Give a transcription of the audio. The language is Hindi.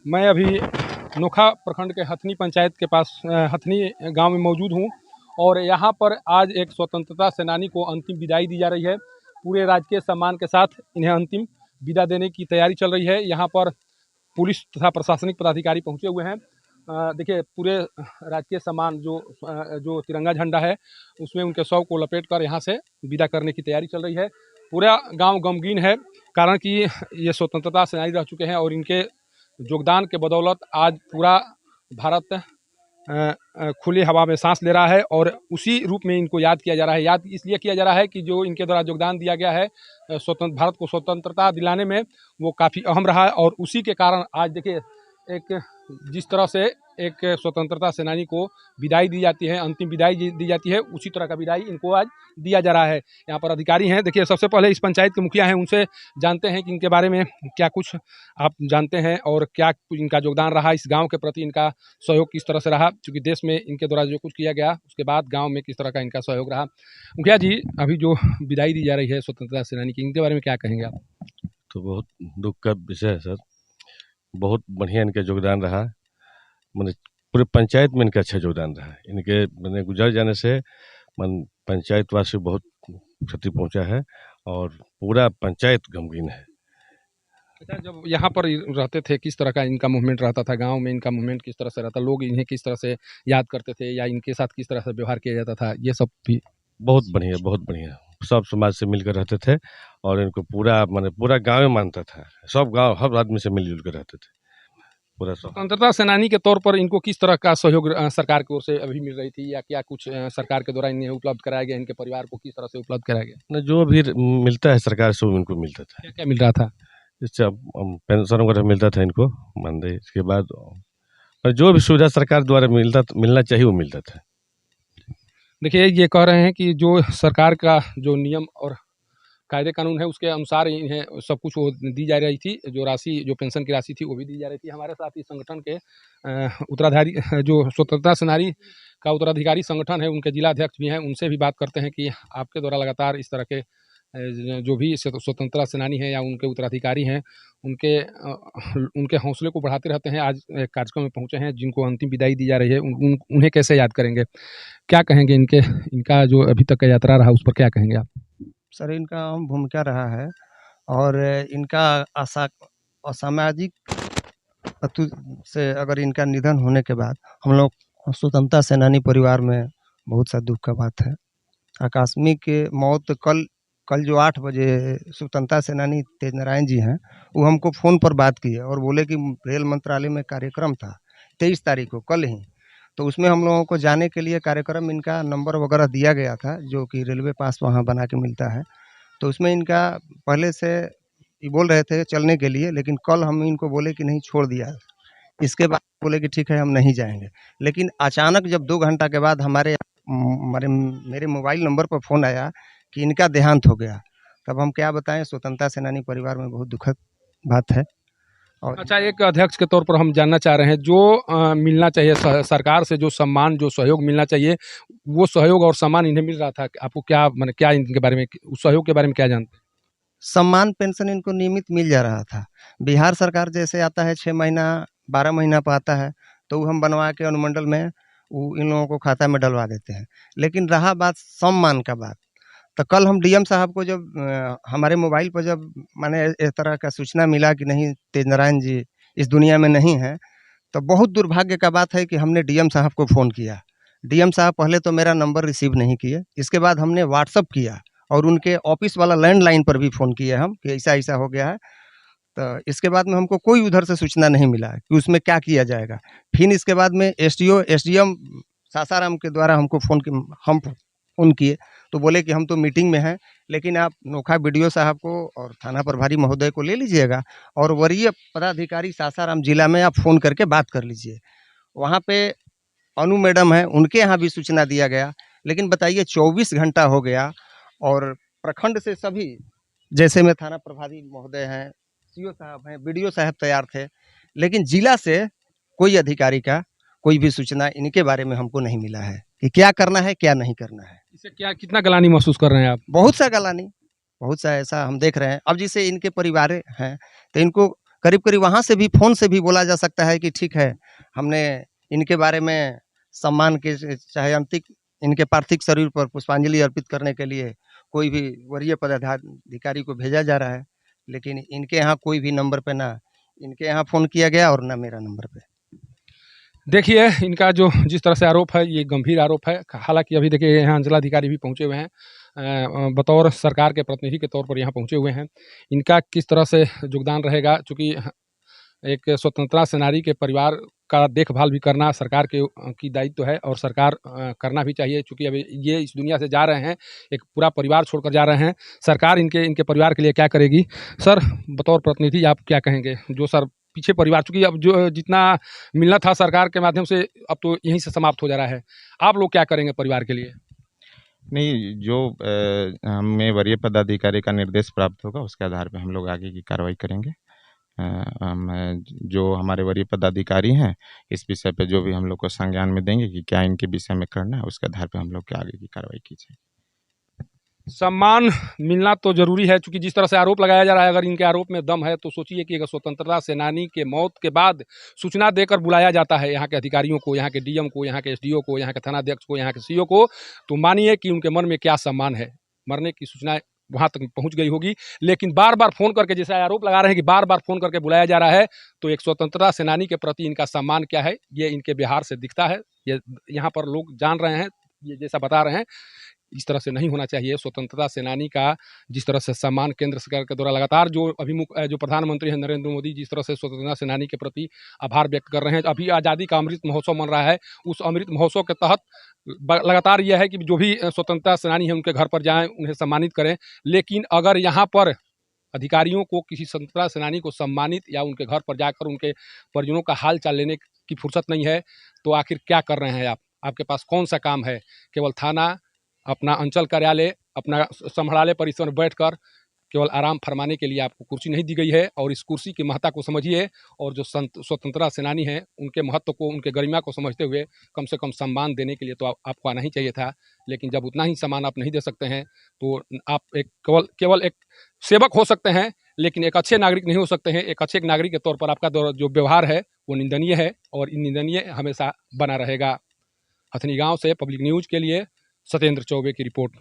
मैं अभी नोखा प्रखंड के हथनी पंचायत के पास हथनी गांव में मौजूद हूं और यहां पर आज एक स्वतंत्रता सेनानी को अंतिम विदाई दी जा रही है। पूरे राजकीय सम्मान के साथ इन्हें अंतिम विदा देने की तैयारी चल रही है। यहां पर पुलिस तथा प्रशासनिक पदाधिकारी पहुंचे हुए हैं। देखिए पूरे राजकीय सम्मान जो तिरंगा झंडा है उसमें उनके शव को लपेट कर यहाँ से विदा करने की तैयारी चल रही है। पूरा गांव गमगीन है, कारण कि ये स्वतंत्रता सेनानी रह चुके हैं और इनके योगदान के बदौलत आज पूरा भारत खुली हवा में सांस ले रहा है और उसी रूप में इनको याद किया जा रहा है। याद इसलिए किया जा रहा है कि जो इनके द्वारा योगदान दिया गया है स्वतंत्र भारत को स्वतंत्रता दिलाने में, वो काफ़ी अहम रहा है और उसी के कारण आज देखिए एक जिस तरह से एक स्वतंत्रता सेनानी को विदाई दी जाती है, अंतिम विदाई दी जाती है, उसी तरह का विदाई इनको आज दिया जा रहा है। यहाँ पर अधिकारी हैं, देखिए सबसे पहले इस पंचायत के मुखिया हैं, उनसे जानते हैं कि इनके बारे में क्या कुछ आप जानते हैं और क्या इनका योगदान रहा, इस गांव के प्रति इनका सहयोग किस तरह से रहा, क्योंकि देश में इनके द्वारा जो कुछ किया गया उसके बाद गाँव में किस तरह का इनका सहयोग रहा। मुखिया जी, अभी जो विदाई दी जा रही है स्वतंत्रता सेनानी की, इनके बारे में क्या कहेंगे आप? तो बहुत दुख का विषय है सर। बहुत बढ़िया इनका योगदान रहा, मैंने पूरे पंचायत में इनका अच्छा योगदान रहा। इनके मैंने गुजर जाने से पंचायत वासी बहुत क्षति पहुंचा है और पूरा पंचायत गमगीन है। अच्छा, जब यहाँ पर रहते थे किस तरह का इनका मूवमेंट रहता था, गांव में इनका मूवमेंट किस तरह से रहता, लोग इन्हें किस तरह से याद करते थे या इनके साथ किस तरह से व्यवहार किया जाता था, ये सब भी? बहुत बढ़िया, बहुत बढ़िया। सब समाज से मिलकर रहते थे और इनको पूरा गाँव मानता था। सब गाँव हर आदमी से मिलजुल कर रहते थे। पूरा स्वतंत्रता सेनानी के तौर पर इनको किस तरह का सहयोग सरकार की ओर से अभी मिल रही थी या क्या कुछ सरकार के द्वारा इन्हें उपलब्ध कराया गया, इनके परिवार को किस तरह से उपलब्ध कराया गया? जो भी मिलता है सरकार से वो इनको मिलता था। क्या क्या मिल रहा था? इससे पेंशन वगैरह मिलता था इनको, मान लीजिए। इसके बाद जो भी सुविधा सरकार द्वारा मिलना चाहिए वो मिलता था। देखिए ये कह रहे हैं कि जो सरकार का जो नियम और कायदे कानून है उसके अनुसार इन्हें सब कुछ वो दी जा रही थी, जो राशि जो पेंशन की राशि थी वो भी दी जा रही थी। हमारे साथ ही संगठन के उत्तराधारी जो स्वतंत्रता सेनानी का उत्तराधिकारी संगठन है, उनके जिला अध्यक्ष भी हैं, उनसे भी बात करते हैं कि आपके द्वारा लगातार इस तरह के जो भी स्वतंत्रता सेनानी हैं या उनके उत्तराधिकारी हैं, उनके हौसले को बढ़ाते रहते हैं। आज एक कार्यक्रम में पहुँचे हैं जिनको अंतिम विदाई दी जा रही है, उन्हें कैसे याद करेंगे, क्या कहेंगे? इनका जो अभी तक का यात्रा रहा उस पर क्या कहेंगे आप? सर, इनका अहम भूमिका रहा है और इनका असामाजिक तत्व से अगर इनका निधन होने के बाद हम लोग स्वतंत्रता सेनानी परिवार में बहुत सा दुख का बात है। आकस्मिक मौत कल जो 8 बजे स्वतंत्रता सेनानी तेज नारायण जी हैं, वो हमको फ़ोन पर बात की है और बोले कि रेल मंत्रालय में कार्यक्रम था 23 तारीख को, कल ही। तो उसमें हम लोगों को जाने के लिए कार्यक्रम, इनका नंबर वगैरह दिया गया था जो कि रेलवे पास वहाँ बना के मिलता है। तो उसमें इनका पहले से ये बोल रहे थे चलने के लिए, लेकिन कल हम इनको बोले कि नहीं, छोड़ दिया। इसके बाद बोले कि ठीक है हम नहीं जाएंगे। लेकिन अचानक जब 2 घंटा के बाद मेरे मोबाइल नंबर पर फ़ोन आया कि इनका देहांत हो गया, तब हम क्या बताएं, स्वतंत्रता सेनानी परिवार में बहुत दुखद बात है। और अच्छा, एक अध्यक्ष के तौर पर हम जानना चाह रहे हैं, जो मिलना चाहिए सरकार से, जो सम्मान जो सहयोग मिलना चाहिए, वो सहयोग और सम्मान इन्हें मिल रहा था? आपको क्या क्या इनके बारे में, उस सहयोग के बारे में क्या जानते हैं? सम्मान पेंशन इनको नियमित मिल जा रहा था। बिहार सरकार जैसे आता है 6 महीना 12 महीना पर आता है, तो वो हम बनवा के अनुमंडल में वो इन लोगों को खाता में डलवा देते हैं। लेकिन रहा बात सम्मान का बात, तो कल हम डीएम साहब को जब हमारे मोबाइल पर जब माने इस तरह का सूचना मिला कि नहीं, तेज नारायण जी इस दुनिया में नहीं हैं, तो बहुत दुर्भाग्य का बात है कि हमने डीएम साहब को फ़ोन किया। डीएम साहब पहले तो मेरा नंबर रिसीव नहीं किए, इसके बाद हमने व्हाट्सअप किया और उनके ऑफिस वाला लैंडलाइन पर भी फ़ोन किए हम कि ऐसा-ऐसा हो गया है। तो इसके बाद में हमको कोई उधर से सूचना नहीं मिला कि उसमें क्या किया जाएगा। फिर इसके बाद में एसडीओ, एसडीएम सासाराम के द्वारा हमको हम फ़ोन किए, तो बोले कि हम तो मीटिंग में हैं, लेकिन आप नोखा बीडीओ साहब को और थाना प्रभारी महोदय को ले लीजिएगा और वरीय पदाधिकारी सासाराम जिला में आप फ़ोन करके बात कर लीजिए। वहाँ पे अनु मैडम हैं, उनके यहाँ भी सूचना दिया गया। लेकिन बताइए 24 घंटा हो गया और प्रखंड से सभी, जैसे में थाना प्रभारी महोदय हैं, सीओ साहब हैं, बीडीओ साहब तैयार थे, लेकिन जिला से कोई अधिकारी का कोई भी सूचना इनके बारे में हमको नहीं मिला है कि क्या करना है, क्या नहीं करना है। इससे क्या कितना ग्लानि महसूस कर रहे हैं आप? बहुत सा ग्लानि, बहुत सा ऐसा हम देख रहे हैं। अब जैसे इनके परिवार हैं, तो इनको करीब करीब वहाँ से भी फ़ोन से भी बोला जा सकता है कि ठीक है, हमने इनके बारे में सम्मान के चाहे अंतिम इनके पार्थिव शरीर पर पुष्पांजलि अर्पित करने के लिए कोई भी वरीय पदाधिकारी को भेजा जा रहा है, लेकिन इनके यहाँ कोई भी नंबर पे ना इनके यहाँ फ़ोन किया गया और ना मेरा नंबर पे। देखिए, इनका जो जिस तरह से आरोप है, ये गंभीर आरोप है। हालांकि अभी देखिए यहाँ अंचलाधिकारी भी पहुंचे हुए हैं, बतौर सरकार के प्रतिनिधि के तौर पर यहाँ पहुंचे हुए हैं। इनका किस तरह से योगदान रहेगा, चूँकि एक स्वतंत्रता सेनानी के परिवार का देखभाल भी करना सरकार की दायित्व है और सरकार करना भी चाहिए, चूँकि अभी ये इस दुनिया से जा रहे हैं, एक पूरा परिवार छोड़कर जा रहे हैं। सरकार इनके परिवार के लिए क्या करेगी? सर, बतौर प्रतिनिधि आप क्या कहेंगे? जो सर पीछे परिवार, चूँकि अब जो जितना मिलना था सरकार के माध्यम से, अब तो यहीं से समाप्त हो जा रहा है। आप लोग क्या करेंगे परिवार के लिए? नहीं, जो हमें वरीय पदाधिकारी का निर्देश प्राप्त होगा उसके आधार पे हम लोग आगे की कार्रवाई करेंगे। जो हमारे वरीय पदाधिकारी हैं इस विषय पे जो भी हम लोग को संज्ञान में देंगे कि क्या इनके विषय में करना है, उसके आधार पे हम लोग के आगे की कार्रवाई की जाएगी। सम्मान मिलना तो ज़रूरी है, चूँकि जिस तरह से आरोप लगाया जा रहा है, अगर इनके आरोप में दम है तो सोचिए कि अगर स्वतंत्रता सेनानी के मौत के बाद सूचना देकर बुलाया जाता है यहाँ के अधिकारियों को, यहाँ के डीएम को, यहाँ के एसडीओ को, यहाँ के थानाध्यक्ष को, यहाँ के सीओ को, तो मानिए कि उनके मन में क्या सम्मान है। मरने की सूचना वहाँ तक पहुँच गई होगी, लेकिन बार बार फ़ोन करके, जैसे आरोप लगा रहे हैं कि बार बार फ़ोन करके बुलाया जा रहा है, तो एक स्वतंत्रता सेनानी के प्रति इनका सम्मान क्या है, ये इनके व्यवहार से दिखता है। ये यहाँ पर लोग जान रहे हैं, ये जैसा बता रहे हैं, इस तरह से नहीं होना चाहिए। स्वतंत्रता सेनानी का जिस तरह से सम्मान केंद्र सरकार के द्वारा लगातार जो प्रधानमंत्री हैं नरेंद्र मोदी, जिस तरह से स्वतंत्रता सेनानी के प्रति आभार व्यक्त कर रहे हैं। अभी आज़ादी का अमृत महोत्सव मन रहा है, उस अमृत महोत्सव के तहत लगातार यह है कि जो भी स्वतंत्रता सेनानी है उनके घर पर जाएं, उन्हें सम्मानित करें। लेकिन अगर यहाँ पर अधिकारियों को किसी स्वतंत्रता सेनानी को सम्मानित या उनके घर पर जाकर उनके परिजनों का हाल चाल लेने की फुर्सत नहीं है, तो आखिर क्या कर रहे हैं आप? आपके पास कौन सा काम है? केवल थाना, अपना अंचल कार्यालय, अपना संग्रहालय परिसर में बैठकर केवल आराम फरमाने के लिए आपको कुर्सी नहीं दी गई है। और इस कुर्सी की महत्ता को समझिए, और जो स्वतंत्रता सेनानी हैं उनके महत्व को, उनके गरिमा को समझते हुए कम से कम सम्मान देने के लिए तो आपको आना ही चाहिए था। लेकिन जब उतना ही सम्मान आप नहीं दे सकते हैं, तो आप एक केवल एक सेवक हो सकते हैं, लेकिन एक अच्छे नागरिक नहीं हो सकते हैं। एक अच्छे नागरिक के तौर पर आपका जो व्यवहार है वो निंदनीय है, और निंदनीय हमेशा बना रहेगा। हथनी गाँव से पब्लिक न्यूज़ के लिए सत्येंद्र चौबे की रिपोर्ट।